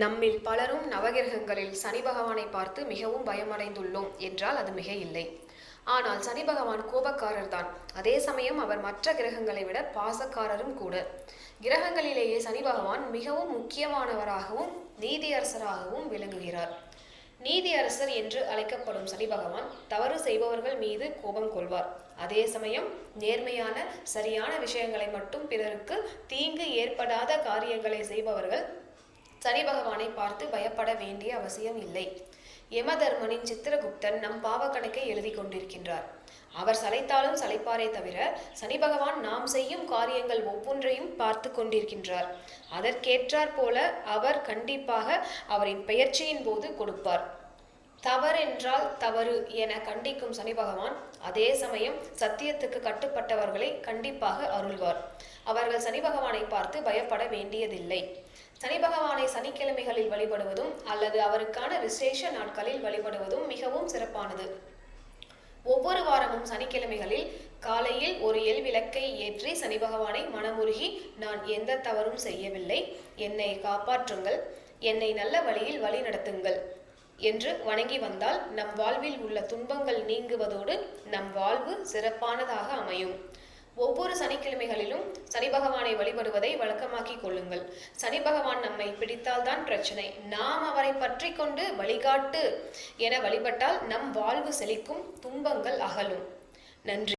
நம்மில் பலரும் நவகிரகங்களில் சனி பகவானை பார்த்து மிகவும் பயமடைந்துள்ளோம் என்றால் அது மிக இல்லை. ஆனால் சனி பகவான் கோபக்காரர் தான். அதே சமயம் அவர் மற்ற கிரகங்களை விட பாசக்காரரும் கூட. கிரகங்களிலேயே சனி பகவான் மிகவும் முக்கியமானவராகவும் நீதியரசராகவும் விளங்குகிறார். நீதியரசர் என்று அழைக்கப்படும் சனி பகவான் தவறு செய்பவர்கள் மீது கோபம் கொள்வார். அதே சமயம் நேர்மையான சரியான விஷயங்களை மட்டும் பிறருக்கு தீங்கு ஏற்படாத காரியங்களை செய்பவர்கள் சனி பகவானை பார்த்து பயப்பட வேண்டிய அவசியம் இல்லை. யமதர்மனின் சித்திரகுப்தன் நம் பாவ கணக்கை எழுதி கொண்டிருக்கின்றார். அவர் சளைத்தாலும் சளைப்பாரே தவிர சனி பகவான் நாம் செய்யும் காரியங்கள் ஒவ்வொன்றையும் பார்த்து கொண்டிருக்கின்றார். அதற்கேற்றாற் போல அவர் கண்டிப்பாக அவரின் பெயர்ச்சியின் போது கொடுப்பார். தவறென்றால் தவறு என கண்டிக்கும் சனி பகவான் அதே சமயம் சத்தியத்துக்கு கட்டுப்பட்டவர்களை கண்டிப்பாக அருள்வார். அவர்கள் சனி பகவானை பார்த்து பயப்பட வேண்டியதில்லை. சனி பகவானை சனிக்கிழமைகளில் வழிபடுவதும் அல்லது அவருக்கான விசேஷ நாட்களில் வழிபடுவதும் மிகவும் சிறப்பானது. ஒவ்வொரு வாரமும் சனிக்கிழமைகளில் காலையில் ஒரு எல் விளக்கை ஏற்றி சனி பகவானை மனமுருகி, நான் எந்த தவறும் செய்யவில்லை, என்னை காப்பாற்றுங்கள், என்னை நல்ல வழியில் வழி நடத்துங்கள் என்று வணங்கி வந்தால் நம் வாழ்வில் உள்ள துன்பங்கள் நீங்குவதோடு நம் வாழ்வு சிறப்பானதாக அமையும். ஒவ்வொரு சனிக்கிழமைகளிலும் சனி பகவானை வழிபடுவதை வழக்கமாக்கிக் கொள்ளுங்கள். சனி பகவான் நம்மை பிடித்தால்தான் பிரச்சனை. நாம் அவரை பற்றி கொண்டு வழிகாட்டு என வழிபட்டால் நம் வாழ்வு செழிக்கும், துன்பங்கள் அகலும். நன்றி.